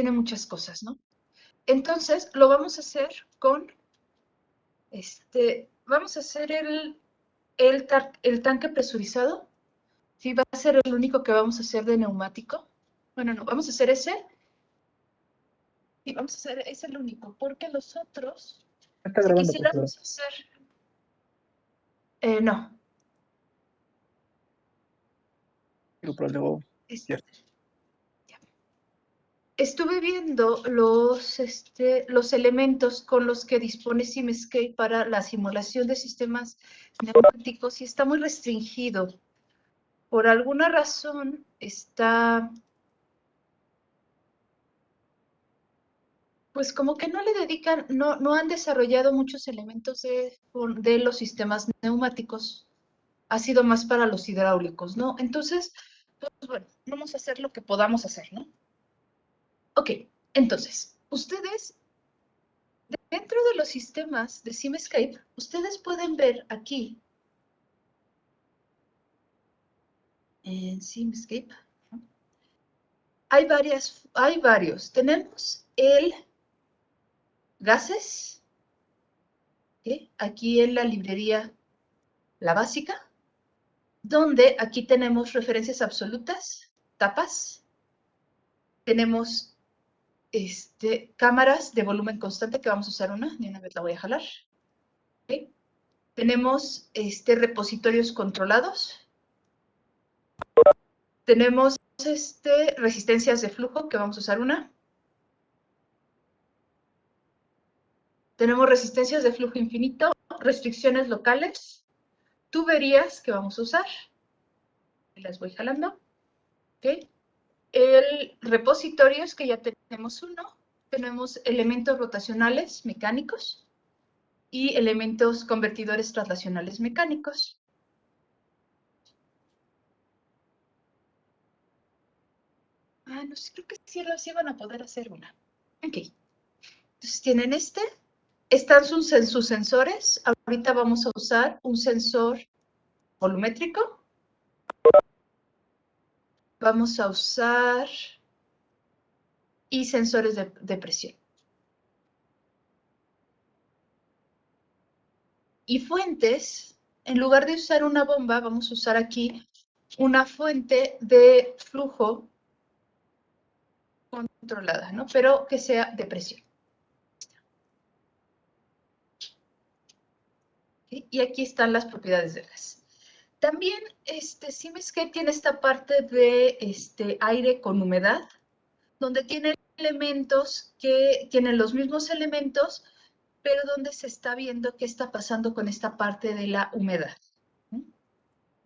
tiene muchas cosas, ¿no? Entonces, lo vamos a hacer con, vamos a hacer el tanque presurizado. Sí, va a ser el único que vamos a hacer de neumático. Bueno, no, vamos a hacer ese. Y vamos a hacer, es el único, porque los otros, Está si grabando, quisiéramos hacer, no. Pero luego, Ya. Estuve viendo los elementos con los que dispone Simscape para la simulación de sistemas neumáticos y está muy restringido. Por alguna razón está, pues como que no le dedican, no han desarrollado muchos elementos de los sistemas neumáticos. Ha sido más para los hidráulicos, ¿no? Entonces, pues bueno, vamos a hacer lo que podamos hacer, ¿no? Ok, entonces, ustedes, dentro de los sistemas de Simscape, ustedes pueden ver aquí, en Simscape, ¿no? hay varios. Tenemos el gases, ¿okay? Aquí en la librería, la básica, donde aquí tenemos referencias absolutas, tapas, tenemos cámaras de volumen constante, que vamos a usar una vez la voy a jalar. ¿Okay? Tenemos repositorios controlados. Tenemos resistencias de flujo, que vamos a usar una. Tenemos resistencias de flujo infinito, restricciones locales, tuberías que vamos a usar. Las voy jalando. ¿Okay? El repositorios, que ya tenemos uno. Tenemos elementos rotacionales mecánicos y elementos convertidores traslacionales mecánicos. No sé, creo que sí van a poder hacer una. Ok. Entonces tienen están sus sensores. Ahorita vamos a usar un sensor volumétrico. Vamos a usar y sensores de presión. Y fuentes, en lugar de usar una bomba, vamos a usar aquí una fuente de flujo controlada, ¿no? Pero que sea de presión. ¿Okay? Y aquí están las propiedades del gas. También Simscape tiene esta parte de aire con humedad, donde tiene elementos que tienen los mismos elementos, pero donde se está viendo qué está pasando con esta parte de la humedad.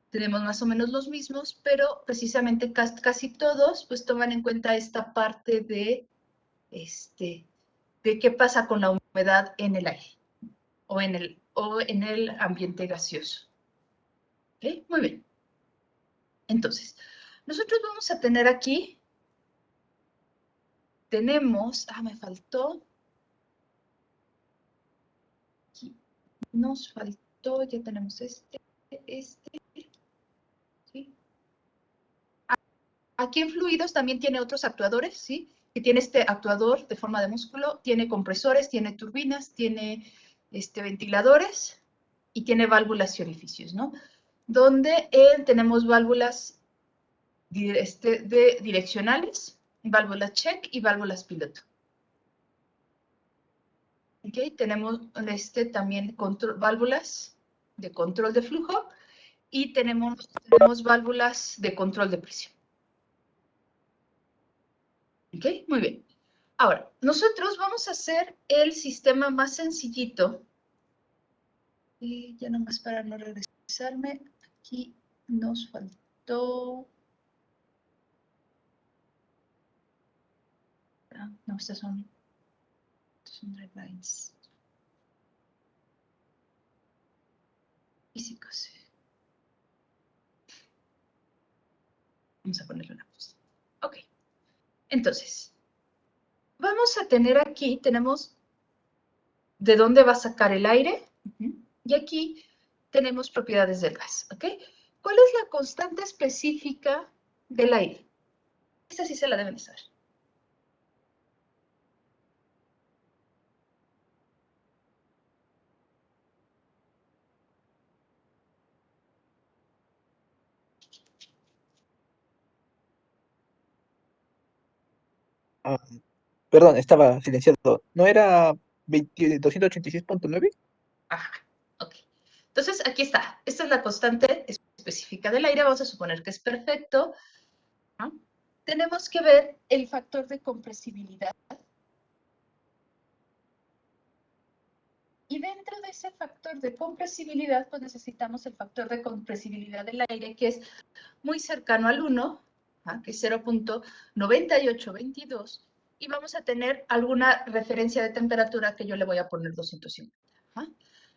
Tenemos más o menos los mismos, pero precisamente casi todos pues toman en cuenta esta parte de qué pasa con la humedad en el aire o en el ambiente gaseoso. ¿Okay? Muy bien. Entonces, nosotros vamos a tener aquí, tenemos, me faltó, aquí nos faltó, ya tenemos ¿sí? Aquí en fluidos también tiene otros actuadores, ¿sí? Que tiene este actuador de forma de músculo, tiene compresores, tiene turbinas, tiene ventiladores y tiene válvulas y orificios, ¿no? Donde tenemos válvulas direccionales, válvulas check y válvulas piloto. ¿Okay? Tenemos también válvulas de control de flujo y tenemos válvulas de control de presión. ¿Ok? Muy bien. Ahora, nosotros vamos a hacer el sistema más sencillito. Y ya nomás para no regresarme, aquí nos faltó... no, estos son guidelines físicos. Vamos a ponerle una pausa. Ok. Entonces, vamos a tener aquí, tenemos de dónde va a sacar el aire. Y aquí tenemos propiedades del gas. ¿Ok? ¿Cuál es la constante específica del aire? Esta sí se la deben de saber. Ah, perdón, estaba silenciado. ¿No era 286.9? Ajá, ok. Entonces, aquí está. Esta es la constante específica del aire. Vamos a suponer que es perfecto, ¿no? Tenemos que ver el factor de compresibilidad. Y dentro de ese factor de compresibilidad, pues necesitamos el factor de compresibilidad del aire, que es muy cercano al 1, que es 0.9822, y vamos a tener alguna referencia de temperatura que yo le voy a poner 250.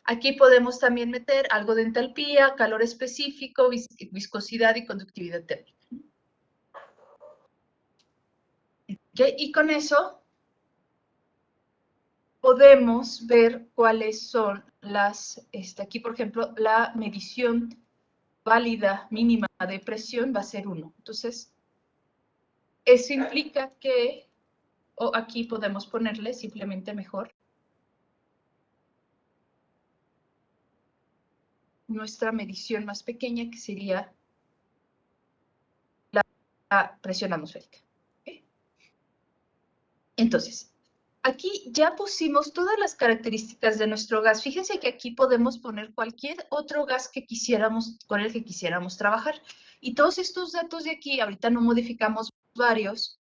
Aquí podemos también meter algo de entalpía, calor específico, viscosidad y conductividad térmica. ¿Okay? Y con eso podemos ver cuáles son las, aquí por ejemplo, la medición válida mínima de presión va a ser 1. Entonces, eso implica que, o aquí podemos ponerle simplemente mejor, nuestra medición más pequeña, que sería la presión atmosférica. ¿Okay? Entonces, aquí ya pusimos todas las características de nuestro gas. Fíjense que aquí podemos poner cualquier otro gas que quisiéramos, con el que quisiéramos trabajar. Y todos estos datos de aquí, ahorita no modificamos varios,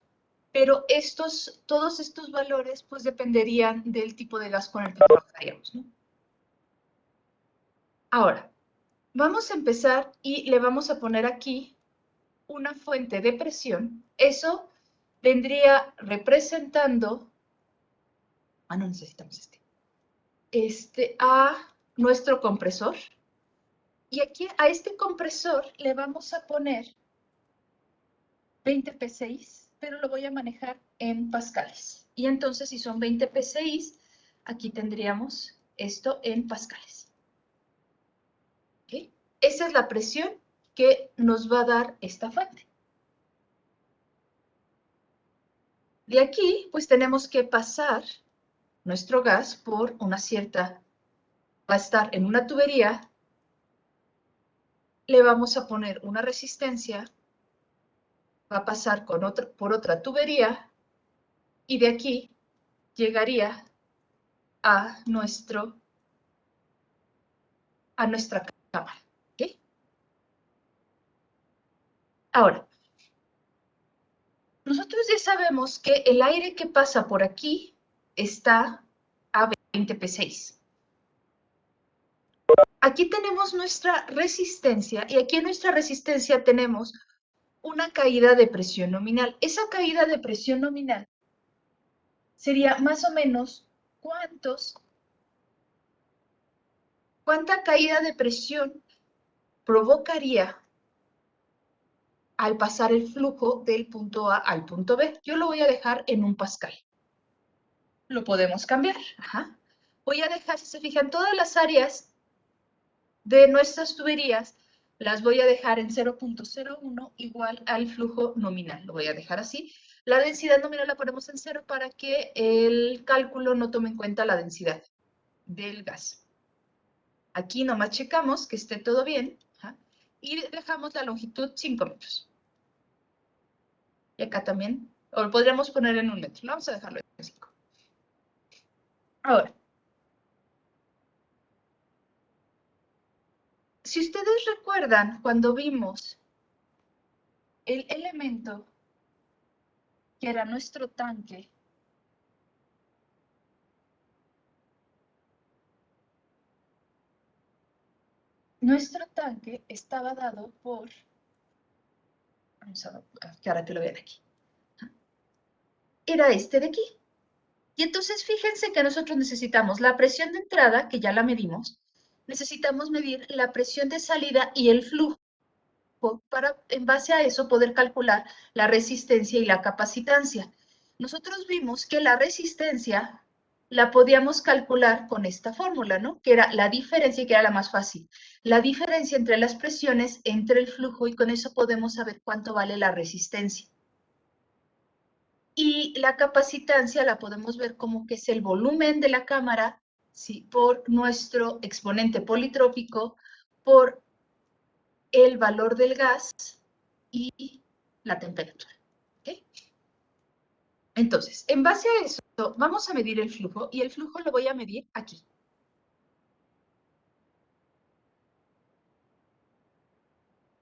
pero todos estos valores pues dependerían del tipo de gas con el que trabajaríamos, ¿no? Ahora, vamos a empezar y le vamos a poner aquí una fuente de presión. Eso vendría representando, no necesitamos a nuestro compresor. Y aquí a este compresor le vamos a poner 20 PSI, pero lo voy a manejar en pascales. Y entonces, si son 20 PSI, aquí tendríamos esto en pascales. ¿Okay? Esa es la presión que nos va a dar esta fuente. De aquí, pues tenemos que pasar nuestro gas por una cierta, va a estar en una tubería, le vamos a poner una resistencia, va a pasar por otra tubería, y de aquí llegaría a nuestra cámara. ¿Okay? Ahora, nosotros ya sabemos que el aire que pasa por aquí está a 20 PSI. Aquí tenemos nuestra resistencia y aquí en nuestra resistencia tenemos una caída de presión nominal. Esa caída de presión nominal sería más o menos cuánta caída de presión provocaría al pasar el flujo del punto A al punto B. Yo lo voy a dejar en 1 pascal. Lo podemos cambiar. Ajá. Voy a dejar, si se fijan, todas las áreas de nuestras tuberías las voy a dejar en 0.01 igual al flujo nominal. Lo voy a dejar así. La densidad nominal la ponemos en 0 para que el cálculo no tome en cuenta la densidad del gas. Aquí nomás checamos que esté todo bien, y dejamos la longitud 5 metros. Y acá también, o lo podríamos poner en 1 metro. Vamos a dejarlo en 5. Ahora, si ustedes recuerdan cuando vimos el elemento que era nuestro tanque, estaba dado por, vamos a que ahora que lo vean aquí, era este de aquí. Y entonces fíjense que nosotros necesitamos la presión de entrada, que ya la medimos, necesitamos medir la presión de salida y el flujo para, en base a eso, poder calcular la resistencia y la capacitancia. Nosotros vimos que la resistencia la podíamos calcular con esta fórmula, ¿no? Que era la diferencia, y que era la más fácil. La diferencia entre las presiones, entre el flujo, y con eso podemos saber cuánto vale la resistencia. Y la capacitancia la podemos ver como que es el volumen de la cámara, ¿sí? Por nuestro exponente politrópico, por el valor del gas y la temperatura. ¿Okay? Entonces, en base a eso, vamos a medir el flujo y el flujo lo voy a medir aquí.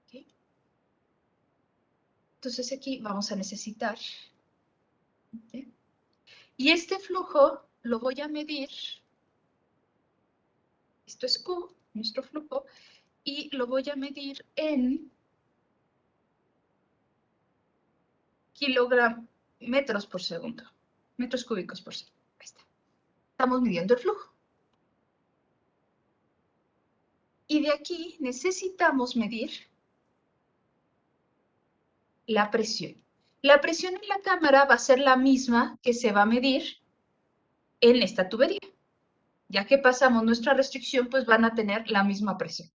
¿Okay? Entonces aquí vamos a necesitar. ¿Okay? Y este flujo lo voy a medir. Esto es Q, nuestro flujo, y lo voy a medir en metros por segundo, metros cúbicos por segundo. Ahí está. Estamos midiendo el flujo. Y de aquí necesitamos medir la presión. La presión en la cámara va a ser la misma que se va a medir en esta tubería. Ya que pasamos nuestra restricción, pues van a tener la misma presión.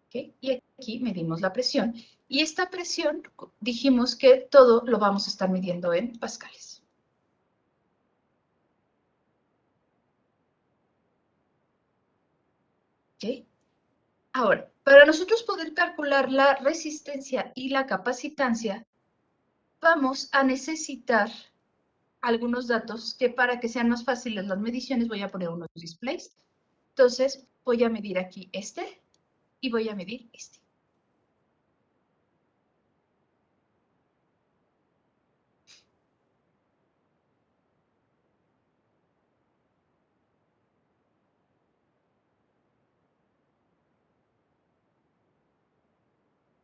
¿Okay? Y aquí medimos la presión. Y esta presión, dijimos que todo lo vamos a estar midiendo en pascales. ¿Okay? Ahora, para nosotros poder calcular la resistencia y la capacitancia, vamos a necesitar algunos datos que para que sean más fáciles las mediciones voy a poner unos displays. Entonces, voy a medir aquí este y voy a medir este.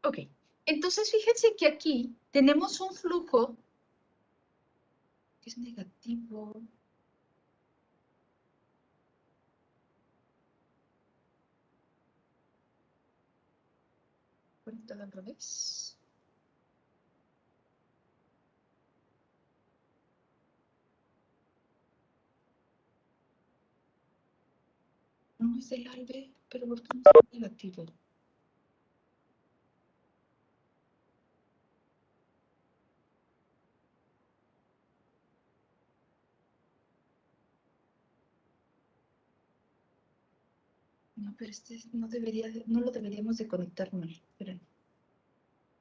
Ok, entonces fíjense que aquí tenemos un flujo que es negativo. Conectado al revés. No es del ALBE, pero ¿por qué no es negativo? No, pero este no debería, no lo deberíamos de conectar mal. Esperen.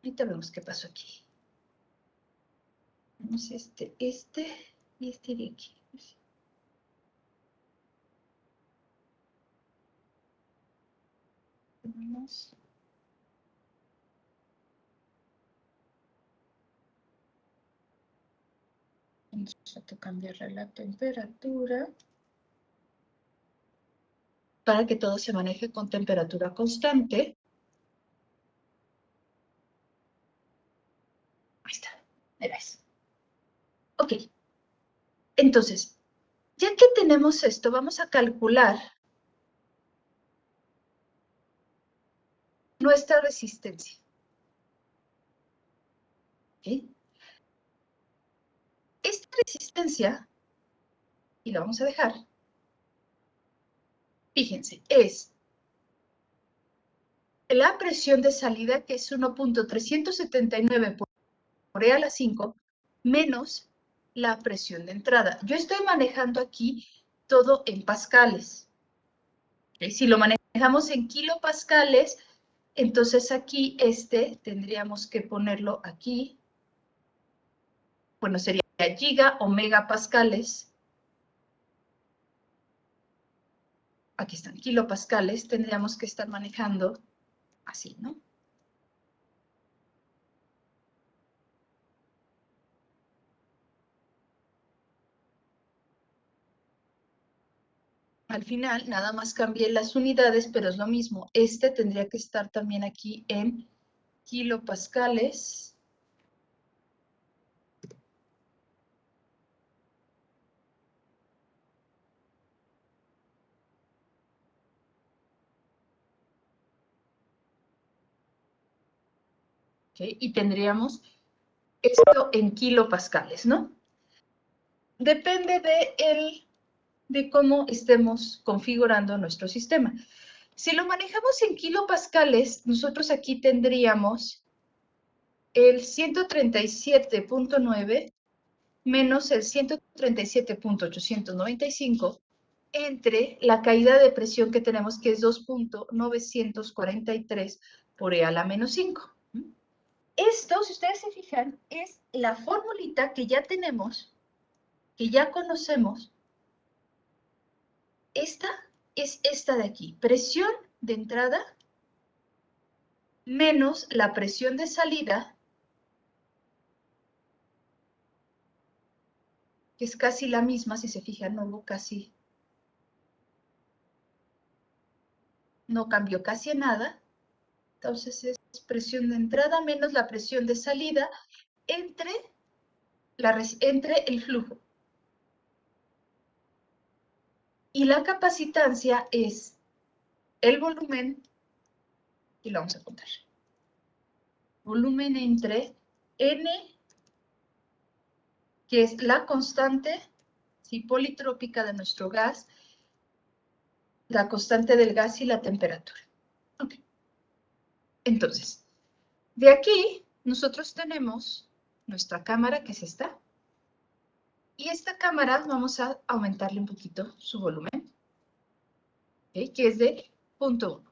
Ahorita vemos qué pasó aquí. Tenemos este y este de aquí. Tenemos. Vamos a cambiarle la temperatura para que todo se maneje con temperatura constante. Ahí está, ahí ves. Ok, entonces, ya que tenemos esto, vamos a calcular nuestra resistencia. ¿Okay? Esta resistencia, y la vamos a dejar, fíjense, es la presión de salida, que es 1.379 por E a la 5, menos la presión de entrada. Yo estoy manejando aquí todo en pascales. ¿Okay? Si lo manejamos en kilopascales, entonces aquí tendríamos que ponerlo aquí. Bueno, sería giga o megapascales. Aquí están kilopascales. Tendríamos que estar manejando así, ¿no? Al final, nada más cambié las unidades, pero es lo mismo. Tendría que estar también aquí en kilopascales. ¿Okay? Y tendríamos esto en kilopascales, ¿no? Depende de cómo estemos configurando nuestro sistema. Si lo manejamos en kilopascales, nosotros aquí tendríamos el 137.9 menos el 137.895 entre la caída de presión que tenemos, que es 2.943 por E a la menos 5. Esto, si ustedes se fijan, es la formulita que ya tenemos, que ya conocemos. Esta es esta de aquí. Presión de entrada menos la presión de salida, que es casi la misma, si se fijan, no hubo casi, no cambió casi nada. Entonces es presión de entrada menos la presión de salida entre el flujo. Y la capacitancia es el volumen, y lo vamos a contar. Volumen entre N, que es la constante politrópica de nuestro gas, la constante del gas y la temperatura. Okay. Entonces, de aquí nosotros tenemos nuestra cámara, que es esta, y esta cámara vamos a aumentarle un poquito su volumen, ¿okay? Que es de 0.1.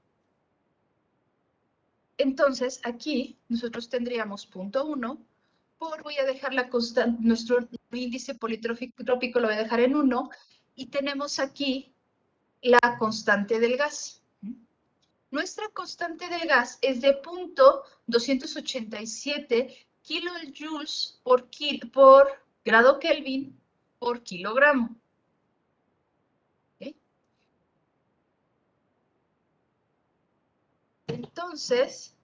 Entonces, aquí nosotros tendríamos 0.1 por, voy a dejar la constante, nuestro índice politrópico lo voy a dejar en 1, y tenemos aquí la constante del gas. Nuestra constante del gas es de 0.287 kilojoules por grado Kelvin por kilogramo. ¿Okay? Entonces,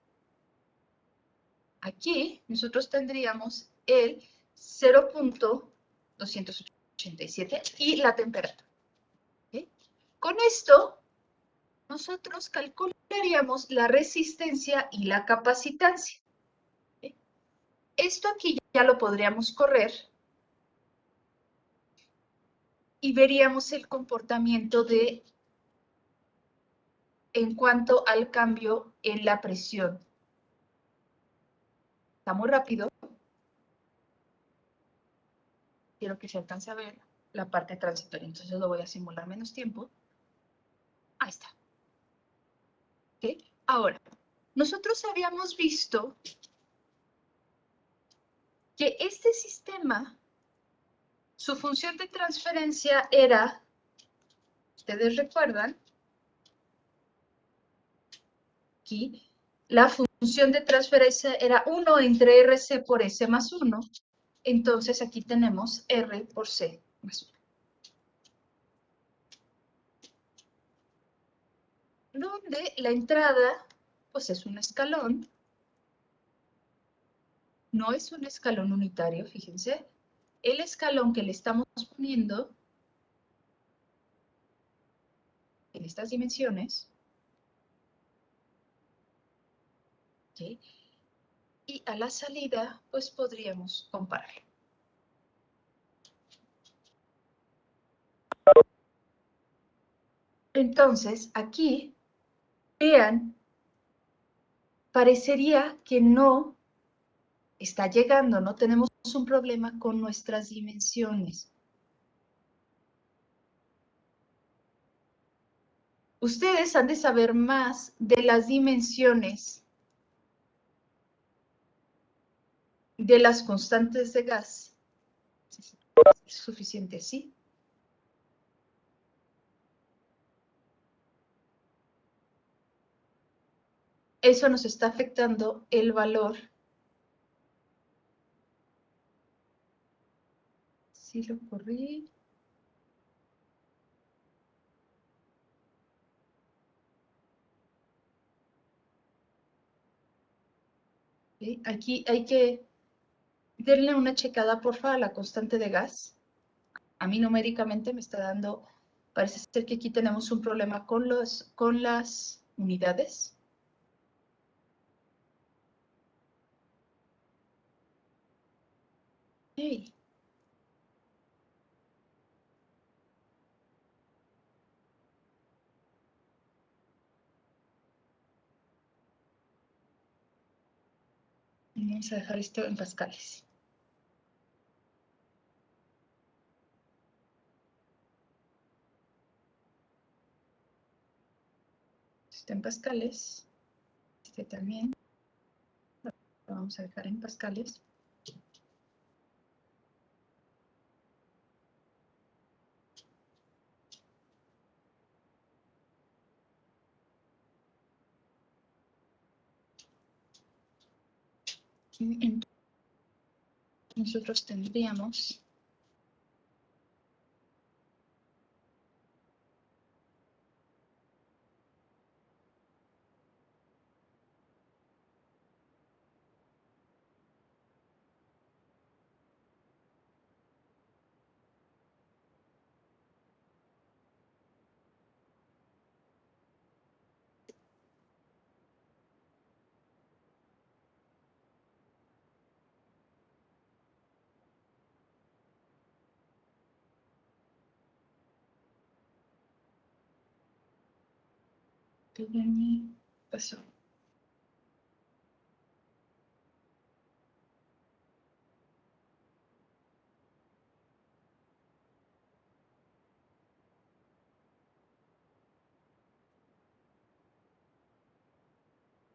aquí nosotros tendríamos el 0.287 y la temperatura. ¿Okay? Con esto, nosotros calcularíamos la resistencia y la capacitancia. ¿Okay? Esto aquí ya lo podríamos correr y veríamos el comportamiento en cuanto al cambio en la presión. Está muy rápido. Quiero que se alcance a ver la parte transitoria, entonces lo voy a simular menos tiempo. Ahí está. ¿Okay? Ahora, nosotros habíamos visto que este sistema, su función de transferencia era, ustedes recuerdan, aquí, la función de transferencia era 1 entre RC por S más 1. Entonces aquí tenemos R por C más 1. Donde la entrada, pues es un escalón. No es un escalón unitario, fíjense. El escalón que le estamos poniendo en estas dimensiones, ¿okay? Y a la salida, pues podríamos compararlo. Entonces, aquí, vean, parecería que no está llegando, no tenemos un problema con nuestras dimensiones. Ustedes han de saber más de las dimensiones de las constantes de gas. ¿Es suficiente? ¿Sí? Eso nos está afectando el valor. Sí lo corrí. ¿Okay? Aquí hay que darle una checada, porfa, a la constante de gas. A mí numéricamente me está dando, parece ser que aquí tenemos un problema con las unidades. Okay. Vamos a dejar esto en pascales. Está en pascales. Este también. Lo vamos a dejar en pascales. Y nosotros tendríamos pasó.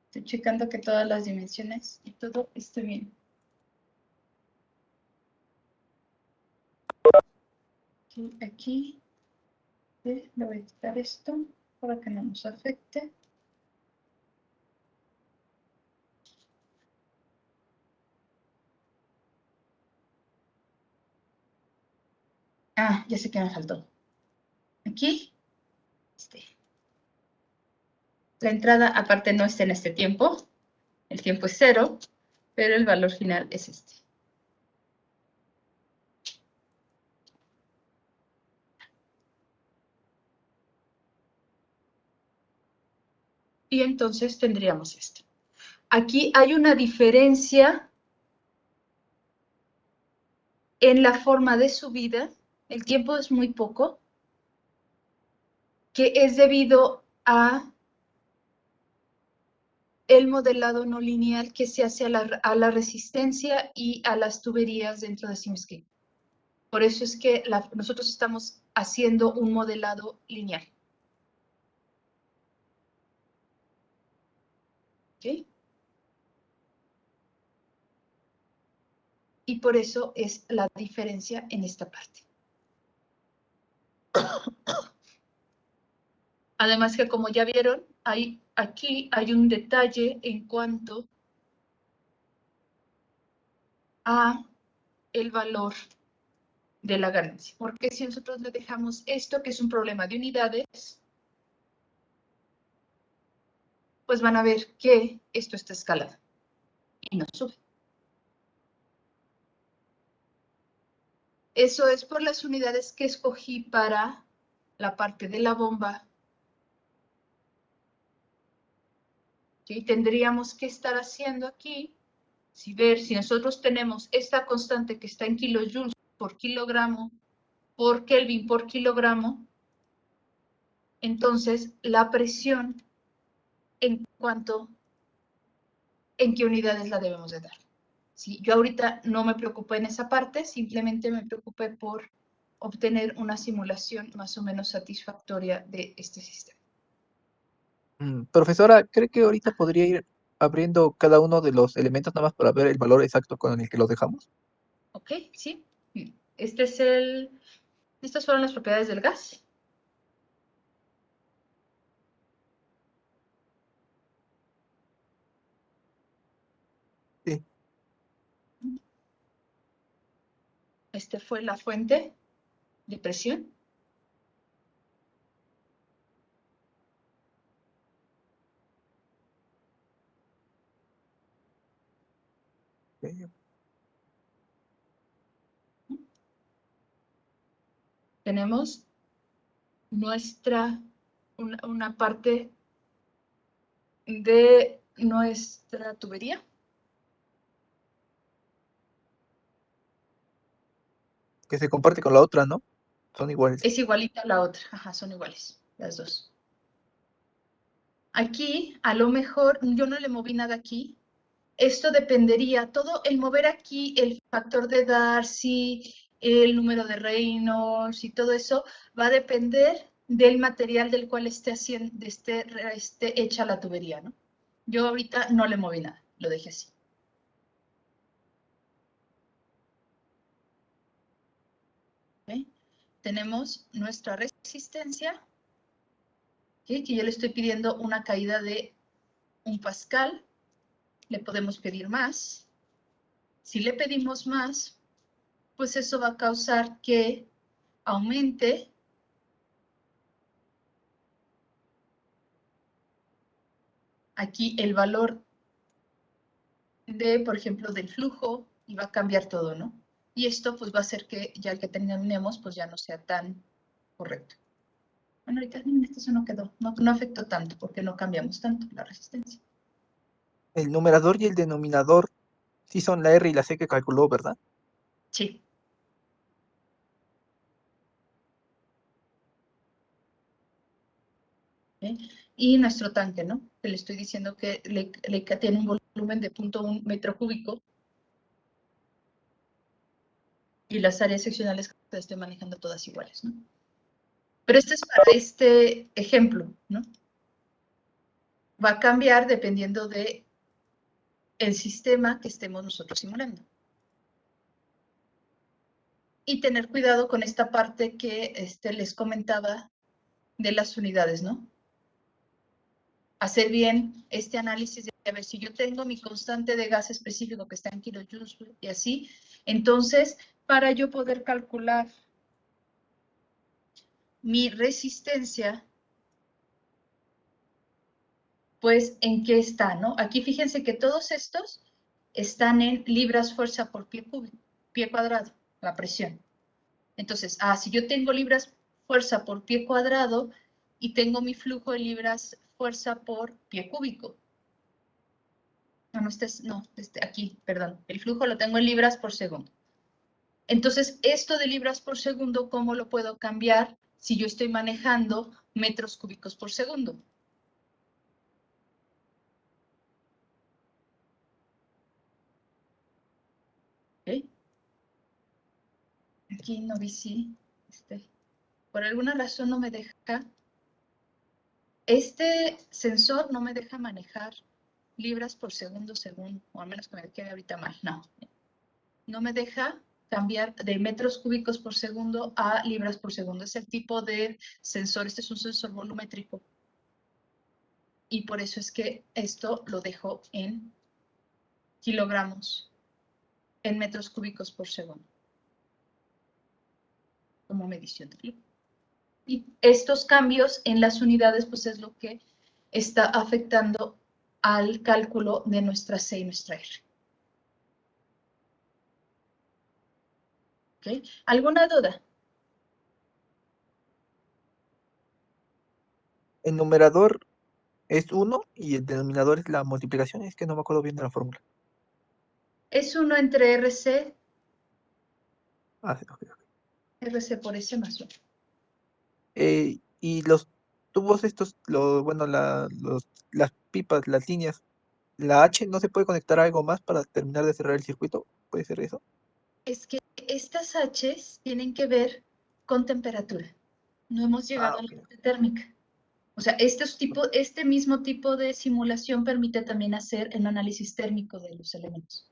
Estoy checando que todas las dimensiones y todo esté bien. Aquí le voy a quitar esto para que no nos afecte. Ah, ya sé que me faltó. Aquí, la entrada aparte no está en este tiempo. El tiempo es 0, pero el valor final es este. Y entonces tendríamos esto. Aquí hay una diferencia en la forma de subida. El tiempo es muy poco, que es debido a el modelado no lineal que se hace a la resistencia y a las tuberías dentro de SimScape. Por eso es que nosotros estamos haciendo un modelado lineal. ¿Okay? Y por eso es la diferencia en esta parte. Además que como ya vieron, aquí hay un detalle en cuanto a el valor de la ganancia. Porque si nosotros le dejamos esto, que es un problema de unidades, pues van a ver que esto está escalado y no sube. Eso es por las unidades que escogí para la parte de la bomba. ¿Sí? Tendríamos que estar haciendo aquí, si nosotros tenemos esta constante que está en kilojoules por kilogramo, por Kelvin por kilogramo, entonces la presión en qué unidades la debemos de dar. ¿Sí? Yo ahorita no me preocupé en esa parte, simplemente me preocupé por obtener una simulación más o menos satisfactoria de este sistema. Profesora, ¿cree que ahorita podría ir abriendo cada uno de los elementos nada más para ver el valor exacto con el que los dejamos? ¿Ok? Sí. Estas fueron las propiedades del gas. Sí. Fue la fuente de presión. Ok. Tenemos una parte de nuestra tubería. Que se comparte con la otra, ¿no? Son iguales. Es igualita a la otra. Ajá, son iguales, las dos. Aquí, a lo mejor, yo no le moví nada aquí. Esto dependería, todo el mover aquí, el factor de Darcy, el número de Reynolds y todo eso, va a depender del material del cual esté hecha la tubería, ¿no? Yo ahorita no le moví nada, lo dejé así. tenemos nuestra resistencia, ¿sí? Que yo le estoy pidiendo una caída de 1 pascal. Le podemos pedir más. Si le pedimos más, pues eso va a causar que aumente aquí el valor de, por ejemplo, del flujo, y va a cambiar todo, ¿no? Y esto pues va a hacer que ya el que terminemos pues ya no sea tan correcto. Bueno, ahorita eso no quedó, no afectó tanto porque no cambiamos tanto la resistencia. El numerador y el denominador sí son la R y la C que calculó, ¿verdad? Sí. ¿Okay? Y nuestro tanque, ¿no? Que le estoy diciendo que tiene un volumen de 0.1 metro cúbico. Y las áreas seccionales que estoy manejando todas iguales, ¿no? Pero este es para este ejemplo, ¿no? Va a cambiar dependiendo de el sistema que estemos nosotros simulando. Y tener cuidado con esta parte que les comentaba de las unidades, ¿no? Hacer bien este análisis de a ver si yo tengo mi constante de gas específico que está en kilojoules y así, entonces para yo poder calcular mi resistencia, pues en qué está, ¿no? Aquí fíjense que todos estos están en libras fuerza por pie cuadrado, la presión. Entonces, si yo tengo libras fuerza por pie cuadrado y tengo mi flujo de libras fuerza por pie cúbico. Aquí, perdón. El flujo lo tengo en libras por segundo. Entonces, esto de libras por segundo, ¿cómo lo puedo cambiar si yo estoy manejando metros cúbicos por segundo? ¿Okay? Aquí no vi si, por alguna razón no me deja, este sensor no me deja manejar libras por segundo según, o al menos que me quede ahorita mal, no me deja cambiar de metros cúbicos por segundo a libras por segundo. Es el tipo de sensor, este es un sensor volumétrico. Y por eso es que esto lo dejo en kilogramos, en metros cúbicos por segundo, como medición de flujo. Y estos cambios en las unidades, pues es lo que está afectando al cálculo de nuestra C y nuestra R. ¿Okay? ¿Alguna duda? El numerador es 1 y el denominador es la multiplicación. Es que no me acuerdo bien de la fórmula. Es 1 entre RC, Sí, ok. RC por S más 1. Y los tubos estos, las pipas, las líneas, la H no se puede conectar a algo más para terminar de cerrar el circuito. ¿Puede ser eso? Es que estas H's tienen que ver con temperatura. No hemos llegado a la Ok. parte térmica. O sea, este mismo tipo de simulación permite también hacer el análisis térmico de los elementos.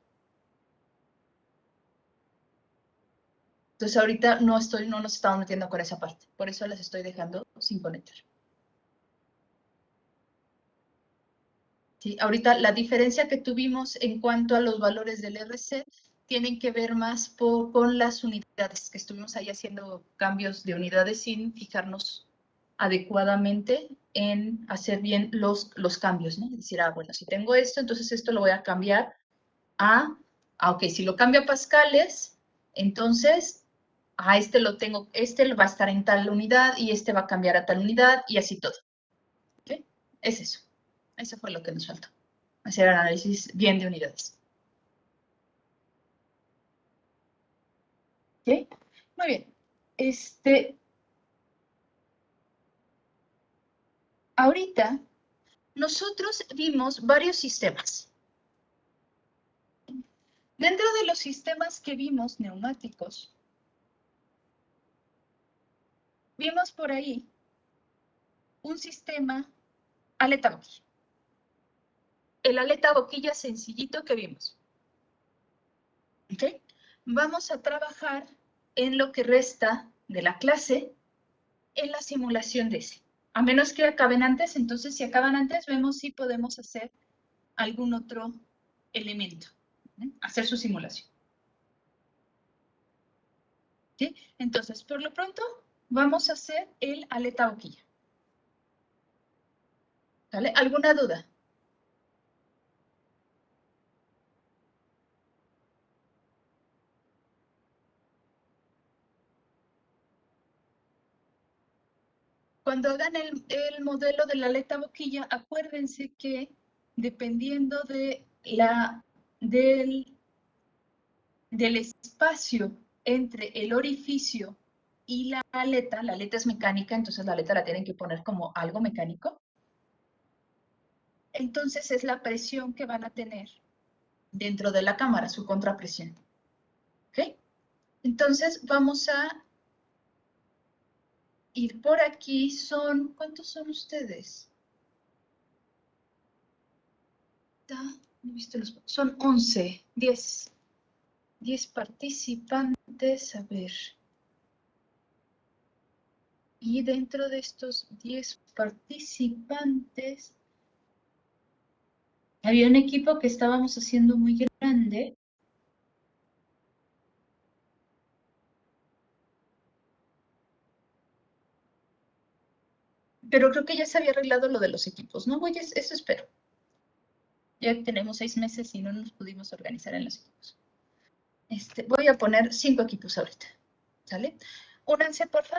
Entonces, ahorita no nos estamos metiendo con esa parte. Por eso las estoy dejando sin conectar. ¿Sí? Ahorita la diferencia que tuvimos en cuanto a los valores del RC tienen que ver más con las unidades, que estuvimos ahí haciendo cambios de unidades sin fijarnos adecuadamente en hacer bien los cambios, ¿no? Es decir, bueno, si tengo esto, entonces esto lo voy a cambiar ok, si lo cambio a pascales, entonces este va a estar en tal unidad y este va a cambiar a tal unidad y así todo. ¿Okay? Es eso. Eso fue lo que nos faltó. Hacer análisis bien de unidades. ¿Ok? Muy bien. Ahorita, nosotros vimos varios sistemas. Dentro de los sistemas que vimos neumáticos, vimos por ahí un sistema aleta boquilla. El aleta boquilla sencillito que vimos. ¿Ok? Vamos a trabajar en lo que resta de la clase en la simulación de ese. A menos que acaben antes, entonces si acaban antes, vemos si podemos hacer algún otro elemento, hacer su simulación. ¿Sí? Entonces, por lo pronto, vamos a hacer el aleta boquilla. ¿Vale? ¿Alguna duda? Cuando hagan el modelo de la aleta boquilla, acuérdense que dependiendo del espacio entre el orificio y la aleta es mecánica, entonces la aleta la tienen que poner como algo mecánico. Entonces es la presión que van a tener dentro de la cámara, su contrapresión. ¿Ok? Entonces vamos a ir por aquí. ¿Cuántos son ustedes? No he visto son 11, 10 participantes. A ver. Y dentro de estos 10 participantes, había un equipo que estábamos haciendo muy grande. Pero creo que ya se había arreglado lo de los equipos, ¿no? Oye, eso espero. Ya tenemos 6 meses y no nos pudimos organizar en los equipos. Voy a poner 5 equipos ahorita. ¿Sale? Únanse, porfa.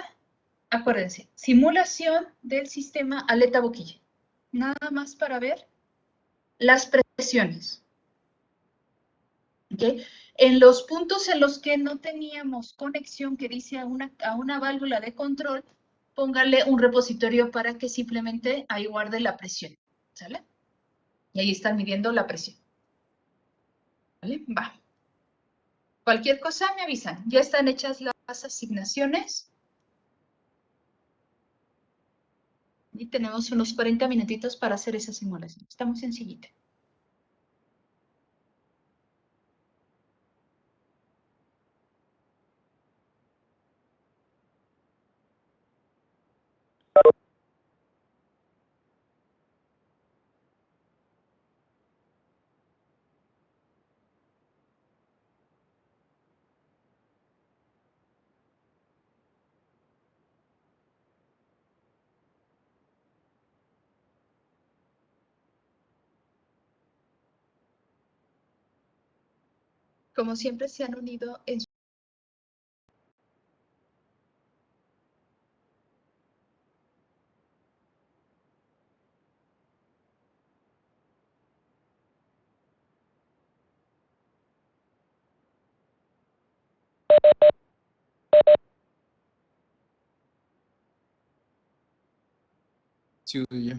Acuérdense, simulación del sistema aleta boquilla. Nada más para ver las presiones. ¿Okay? En los puntos en los que no teníamos conexión que dice a una válvula de control, póngale un repositorio para que simplemente ahí guarde la presión. ¿Sale? Y ahí están midiendo la presión. ¿Vale? Va. Cualquier cosa me avisan. Ya están hechas las asignaciones. Y tenemos unos 40 minutitos para hacer esa simulación. Está muy sencillita. Como siempre se han unido en Sí, ya.